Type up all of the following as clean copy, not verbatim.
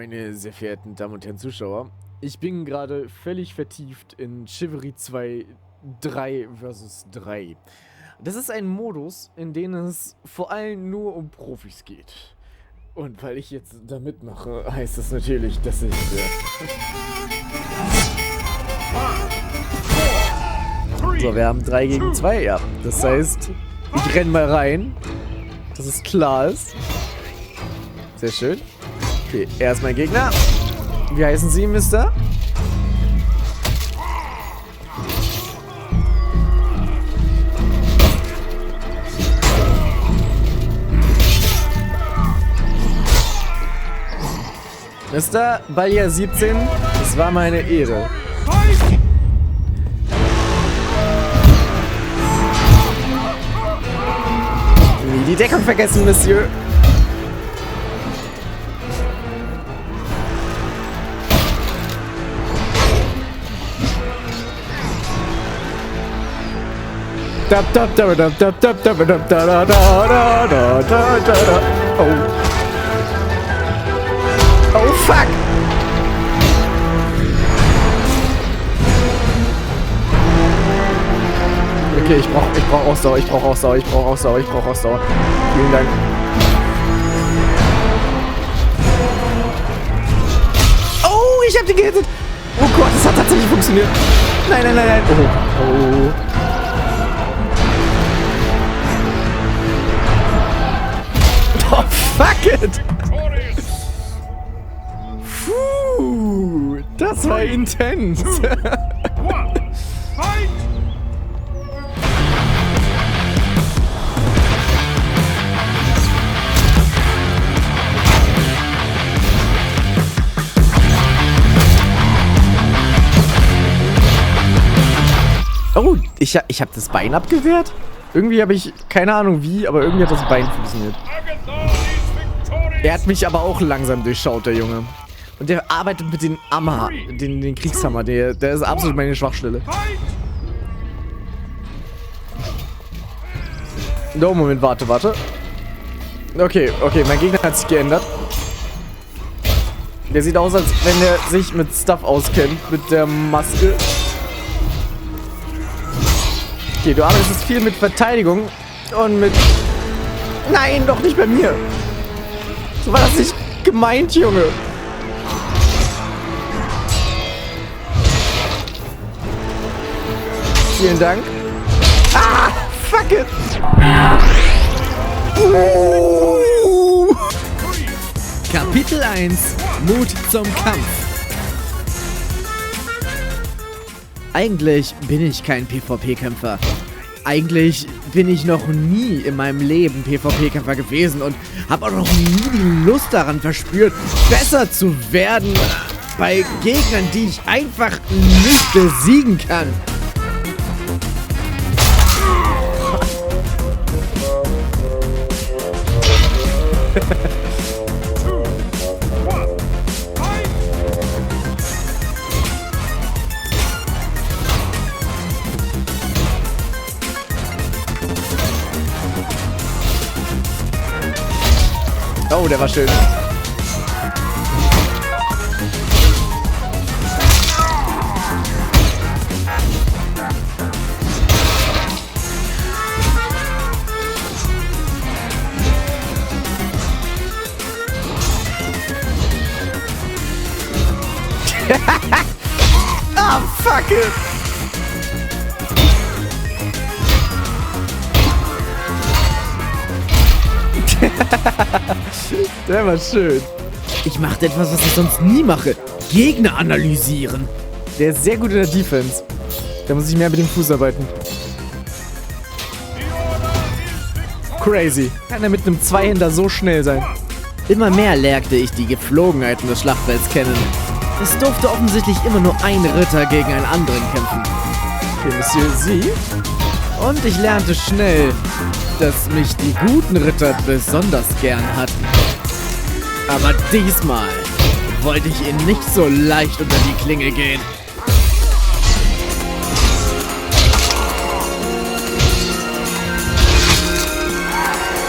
meine sehr verehrten Damen und Herren Zuschauer. Ich bin gerade völlig vertieft in Chivalry 2 3 vs 3. Das ist ein Modus, in dem es vor allem nur um Profis geht. Und weil ich jetzt da mitmache, heißt das natürlich, dass ich... So, wir haben 3 gegen 2, ja. Das heißt, ich renn mal rein, dass es klar ist. Sehr schön. Okay, er ist mein Gegner. Wie heißen Sie, Mister? Mister Balja 17, es war meine Ehre. Nie die Deckung vergessen, Monsieur. Oh. Oh fuck! Okay, ich brauch Ausdauer, ich brauch Ausdauer. Vielen Dank. Oh, ich hab die gehittet! Oh Gott, das hat tatsächlich funktioniert. Nein. Oh. Oh, fuck it! Puh, das war intens. Oh, ich hab das Bein abgewehrt? Irgendwie habe ich, keine Ahnung wie, aber irgendwie hat das Bein funktioniert. Er hat mich aber auch langsam durchschaut, der Junge. Und der arbeitet mit dem Hammer, den Kriegshammer, der ist absolut meine Schwachstelle. No, Moment, warte. Okay, mein Gegner hat sich geändert. Der sieht aus, als wenn er sich mit Stuff auskennt, mit der Maske. Okay, du arbeitest viel mit Verteidigung und mit... Nein, doch nicht bei mir. So war das nicht gemeint, Junge. Vielen Dank. Ah, fuck it. Kapitel 1: Mut zum Kampf. Eigentlich bin ich kein PvP-Kämpfer. Eigentlich bin ich noch nie in meinem Leben PvP-Kämpfer gewesen und habe auch noch nie die Lust daran verspürt, besser zu werden bei Gegnern, die ich einfach nicht besiegen kann. Oh, der war schön. Ah, fuck it! Der war schön. Ich machte etwas, was ich sonst nie mache. Gegner analysieren. Der ist sehr gut in der Defense. Da muss ich mehr mit dem Fuß arbeiten. Crazy. Kann er mit einem Zweihänder so schnell sein? Immer mehr lernte ich die Gepflogenheiten des Schlachtfelds kennen. Es durfte offensichtlich immer nur ein Ritter gegen einen anderen kämpfen. Okay, Monsieur, Sie? Und ich lernte schnell, dass mich die guten Ritter besonders gern hatten. Aber diesmal wollte ich ihnen nicht so leicht unter die Klinge gehen.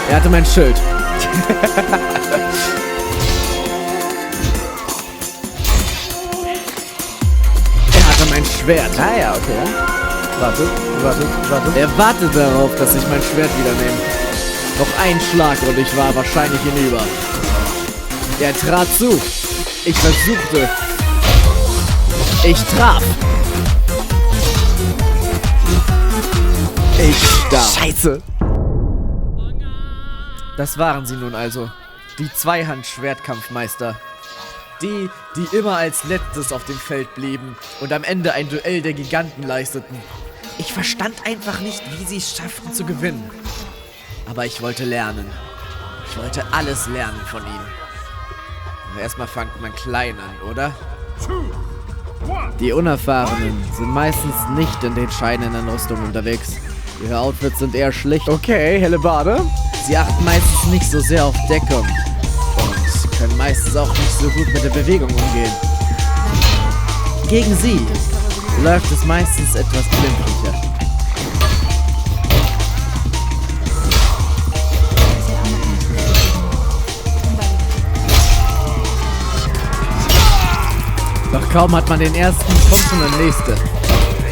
Er hatte mein Schild. Schwert. Ah ja, okay. Warte. Er wartet darauf, dass ich mein Schwert wieder nehme. Noch ein Schlag und ich war wahrscheinlich hinüber. Er trat zu. Ich versuchte. Ich traf. Ich starb. Scheiße. Das waren sie nun also. Die Zweihand-Schwertkampfmeister. Die immer als letztes auf dem Feld blieben und am Ende ein Duell der Giganten leisteten. Ich verstand einfach nicht, wie sie es schafften zu gewinnen. Aber ich wollte lernen. Ich wollte alles lernen von ihnen. Aber erstmal fängt man klein an, oder? Die Unerfahrenen sind meistens nicht in den scheinenden Rüstungen unterwegs. Ihre Outfits sind eher schlicht. Okay, Hellebarde. Sie achten meistens nicht so sehr auf Deckung. Und können meistens auch nicht so gut mit der Bewegung umgehen. Gegen sie läuft es meistens etwas glimpflicher. Doch kaum hat man den ersten, kommt schon der nächste.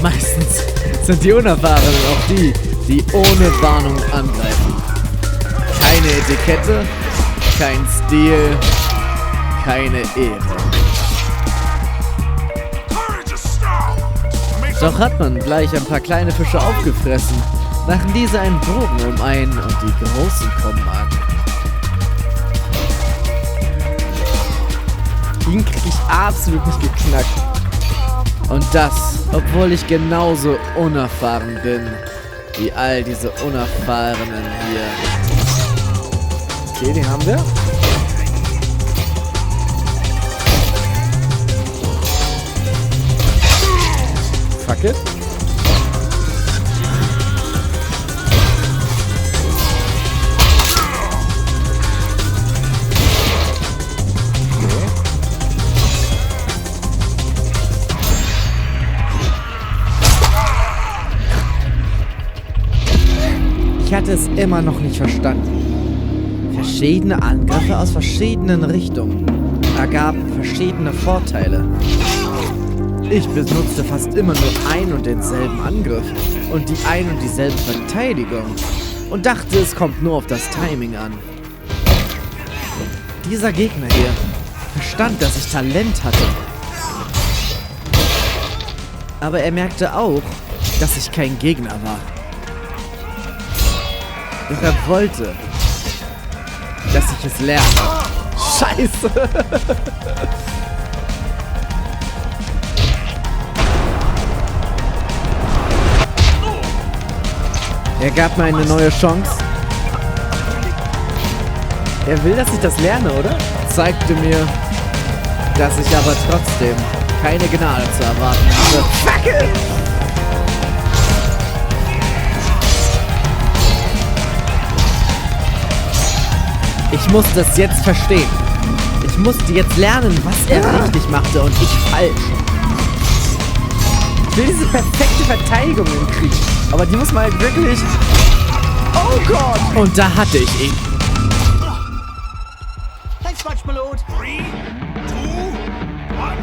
Meistens sind die Unerfahrenen auch die ohne Warnung angreifen. Keine Etikette, kein Stil, keine Ehre. Doch hat man gleich ein paar kleine Fische aufgefressen, machen diese einen Bogen um einen und die Großen kommen an. Ihn krieg ich absolut nicht geknackt. Und das, obwohl ich genauso unerfahren bin, wie all diese Unerfahrenen hier. Okay, den haben wir. Fuck it. Ich hatte es immer noch nicht verstanden. Verschiedene Angriffe aus verschiedenen Richtungen ergaben verschiedene Vorteile. Ich benutzte fast immer nur ein und denselben Angriff und die ein und dieselbe Verteidigung und dachte, es kommt nur auf das Timing an. Dieser Gegner hier verstand, dass ich Talent hatte. Aber er merkte auch, dass ich kein Gegner war. Doch er wollte, dass ich es lerne. Scheiße. Er gab mir eine neue Chance, Er will, dass ich das lerne, oder? zeigte mir, dass ich aber trotzdem keine Gnade zu erwarten hatte. Fuck it! Ich musste es jetzt verstehen. Ich musste jetzt lernen, was er richtig machte und ich falsch. Ich will diese perfekte Verteidigung im Krieg. Aber die muss man halt wirklich... Oh Gott! Und da hatte ich ihn. Thanks much, my lord. 3, 2, 1, fight!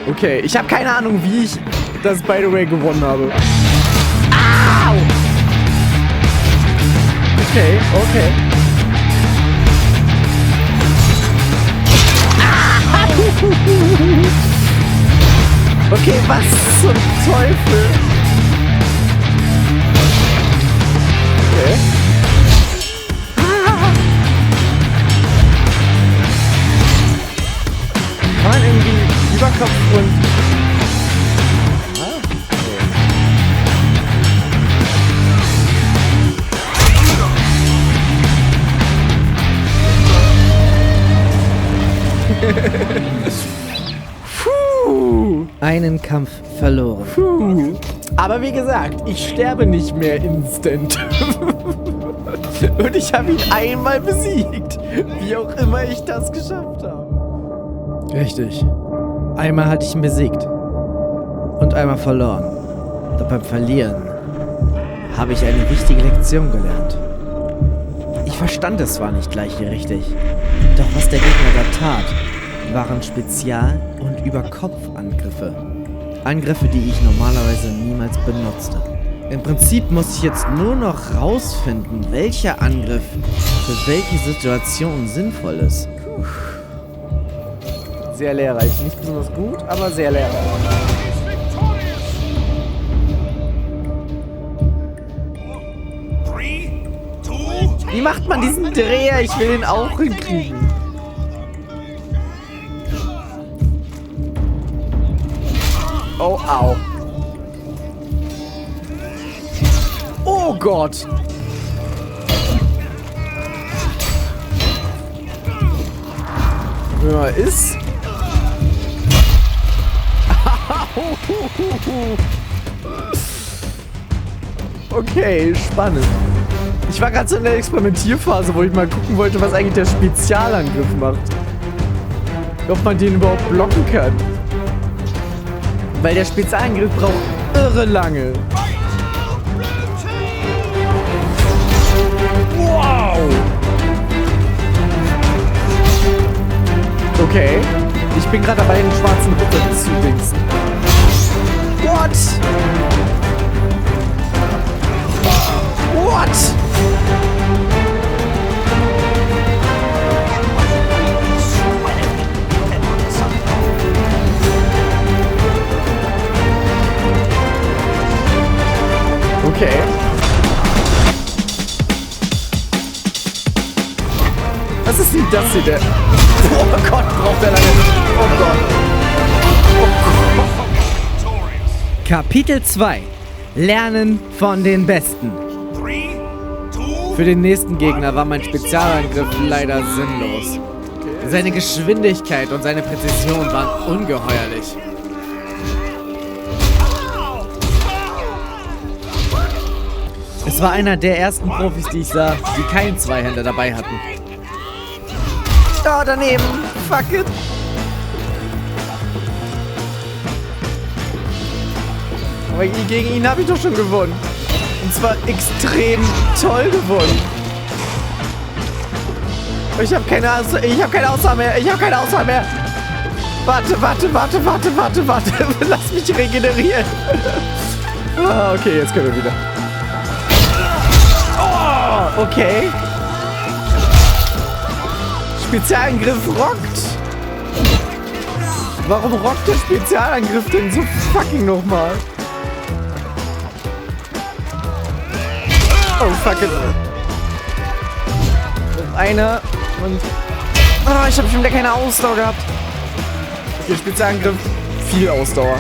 Okay, ich habe keine Ahnung, wie ich das, by the way, gewonnen habe. Au! Okay, okay. Okay, was zum Teufel? Okay. Kann man irgendwie Überkopf und... Puh. Einen Kampf verloren. Puh. Aber wie gesagt, ich sterbe nicht mehr instant. Und ich habe ihn einmal besiegt. Wie auch immer ich das geschafft habe. Richtig. Einmal hatte ich ihn besiegt. Und einmal verloren. Doch beim Verlieren habe ich eine wichtige Lektion gelernt. Ich verstand es zwar nicht gleich richtig, doch was der Gegner da tat, waren Spezial- und Überkopfangriffe. Angriffe, die ich normalerweise niemals benutzte. Im Prinzip muss ich jetzt nur noch rausfinden, welcher Angriff für welche Situation sinnvoll ist. Sehr lehrreich. Nicht besonders gut, aber sehr lehrreich. Wie macht man diesen Dreher? Ich will den auch hinkriegen. Oh, au. Oh Gott. Ja, ist... Okay, spannend. Ich war gerade so in der Experimentierphase, wo ich mal gucken wollte, was eigentlich der Spezialangriff macht. Ob man den überhaupt blocken kann. Weil der Spezialangriff braucht irre lange. Wow! Okay. Ich bin gerade dabei, den schwarzen Ritter zu dingsen. What? What? Okay. Was ist denn das hier? Der oh Gott, braucht er lange. Oh Gott. Oh Gott. Kapitel 2. Lernen von den Besten. Für den nächsten Gegner war mein Spezialangriff leider sinnlos. Seine Geschwindigkeit und seine Präzision waren ungeheuerlich. Es war einer der ersten Profis, die ich sah, die keinen Zweihänder dabei hatten. Oh, daneben. Fuck it. Aber gegen ihn habe ich doch schon gewonnen. Und zwar extrem toll gewonnen. Ich habe keine Ausdauer mehr. Ich habe keine Ausdauer mehr. Warte. Lass mich regenerieren. Ah, okay, jetzt können wir wieder. Oh, okay. Spezialangriff rockt. Warum rockt der Spezialangriff denn so fucking nochmal? Oh, fuck it. Einer und... Ah, ich habe schon wieder keine Ausdauer gehabt. Okay, Spezialangriff. Viel Ausdauer.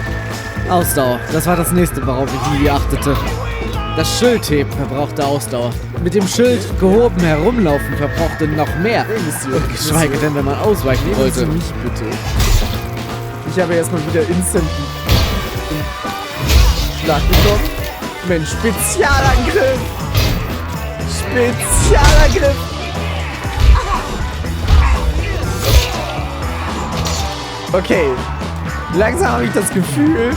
Ausdauer, das war das nächste, worauf ich nie achtete. Das Schildheben verbrauchte Ausdauer. Mit dem Schild gehoben herumlaufen verbrauchte noch mehr. Geschweige denn, wenn man ausweichen wollte. Nehmen Sie mich bitte. Ich habe erstmal wieder instant Schlag bekommen. Mensch, Spezialangriff! Spezialangriff! Okay. Langsam habe ich das Gefühl,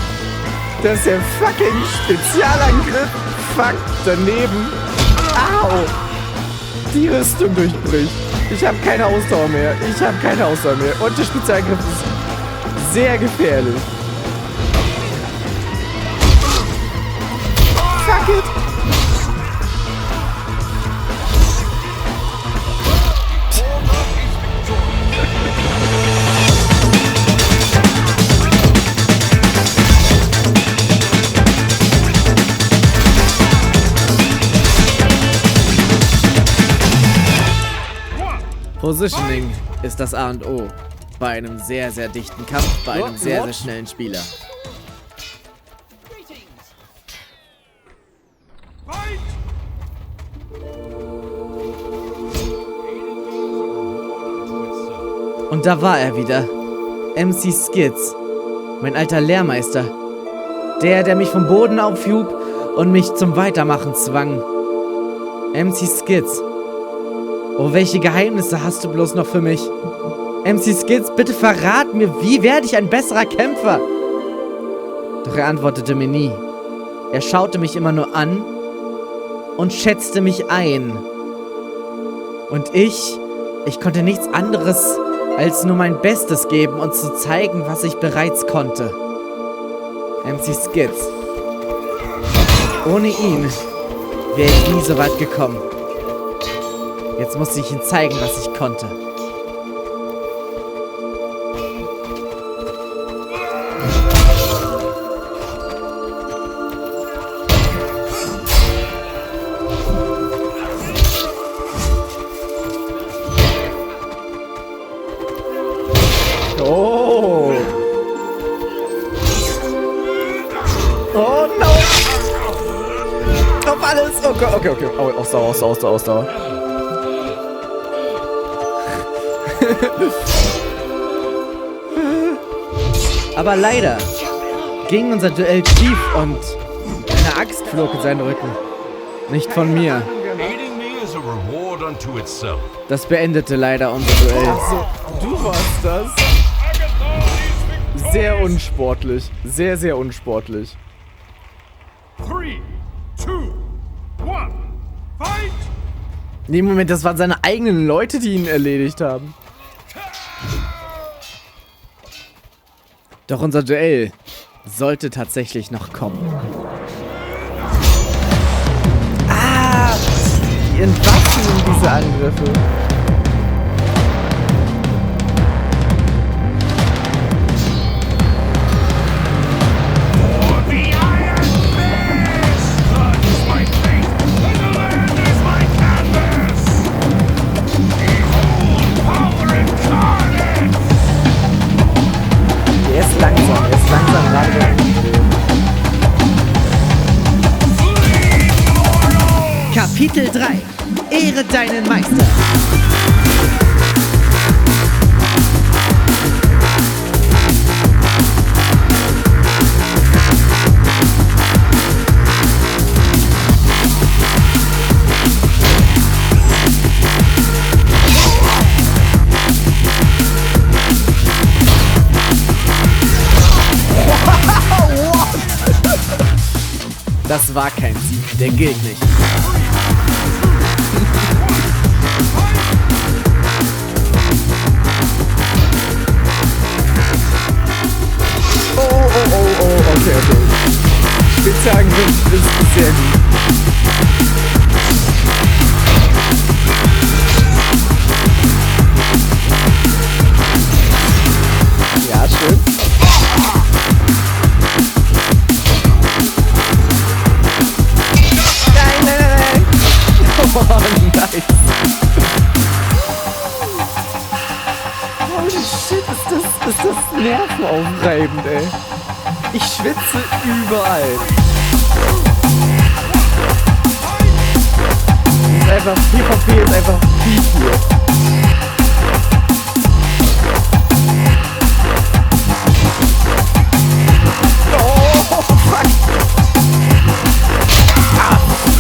dass der fucking Spezialangriff daneben au, die Rüstung durchbricht. Ich habe keine Ausdauer mehr. Und der Spezialangriff ist sehr gefährlich. Fuck it! Positioning ist das A und O. Bei einem sehr, sehr dichten Kampf, bei einem sehr, sehr schnellen Spieler. Und da war er wieder. MC Skids. Mein alter Lehrmeister. Der mich vom Boden aufhub und mich zum Weitermachen zwang. MC Skids. Oh, welche Geheimnisse hast du bloß noch für mich? MC Skids, bitte verrat mir, wie werde ich ein besserer Kämpfer? Doch er antwortete mir nie. Er schaute mich immer nur an und schätzte mich ein. Und ich konnte nichts anderes als nur mein Bestes geben und zu zeigen, was ich bereits konnte. MC Skitz. Ohne ihn wäre ich nie so weit gekommen. Jetzt musste ich ihm zeigen, was ich konnte. Oh. Oh no. Auf alles. Okay. Oh, Ausdauer. Aber leider ging unser Duell schief und eine Axt flog in seinen Rücken. Nicht von mir. Aiding me is a reward unto itself. Das beendete leider unser Duell. Achso, du warst das. Sehr unsportlich. Sehr, sehr unsportlich. 3, 2, 1, fight! Nee, Moment, das waren seine eigenen Leute, die ihn erledigt haben. Doch unser Duell sollte tatsächlich noch kommen. Ah! Die entwaffnen diese Angriffe. Er ist langsam gerade wieder umgedreht. Kapitel 3. Ehre deinen Meister. Das war kein Sieg, der gilt nicht. Oh, okay. Spezialangriff ist sehr gut. Ja, schön. Nein. Oh, nice. Holy shit, ist das nervenaufreibend, ey. Ich schwitze überall. Das ist einfach, PvP ist einfach Peak hier. Oh, fuck. Ah, fuck.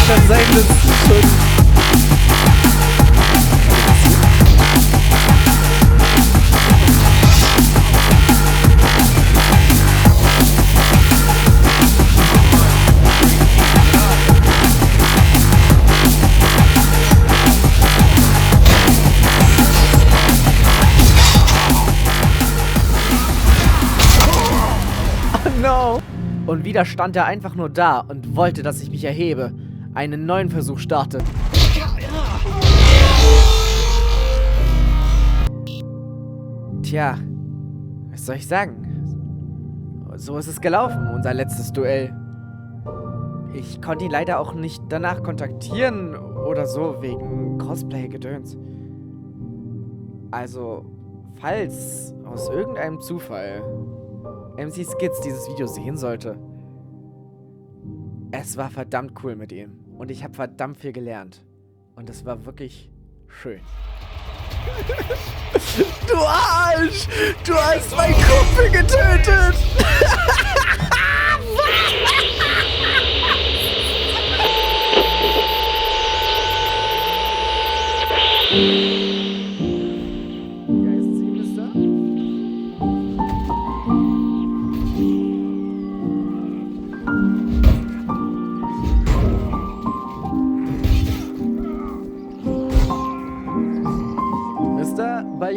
Kann sein, dass es schon... Oh no! Und wieder stand er einfach nur da und wollte, dass ich mich erhebe. Einen neuen Versuch starte. Tja, was soll ich sagen? So ist es gelaufen, unser letztes Duell. Ich konnte ihn leider auch nicht danach kontaktieren oder so, wegen Cosplay-Gedöns. Also, falls aus irgendeinem Zufall MC Skitz dieses Video sehen sollte, es war verdammt cool mit ihm. Und ich habe verdammt viel gelernt. Und es war wirklich schön. Du Arsch! Du hast meinen Kumpel getötet!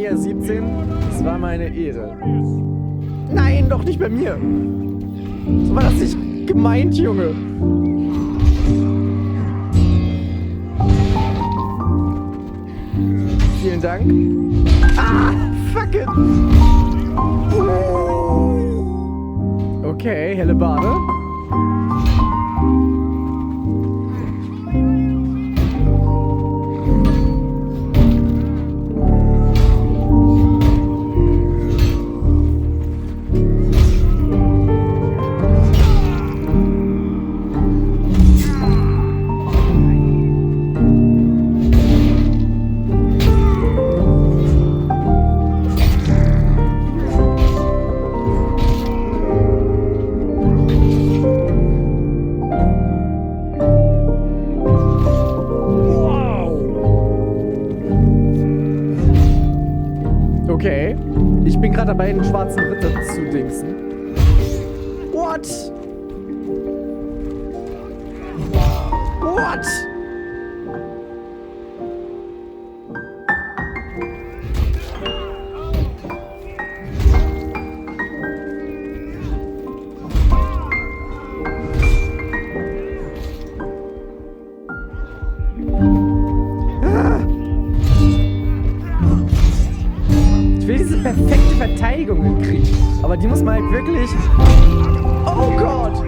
Krieger 17, es war meine Ehre. Nein, doch nicht bei mir. So war das nicht gemeint, Junge. Vielen Dank. Ah, fuck it. Okay, helle Bade. Okay. Ich bin gerade dabei, den schwarzen Ritter zu dingsen. What? What? Ich will diese perfekte Verteidigung hinkriegen. Aber die muss man halt wirklich... Oh Gott!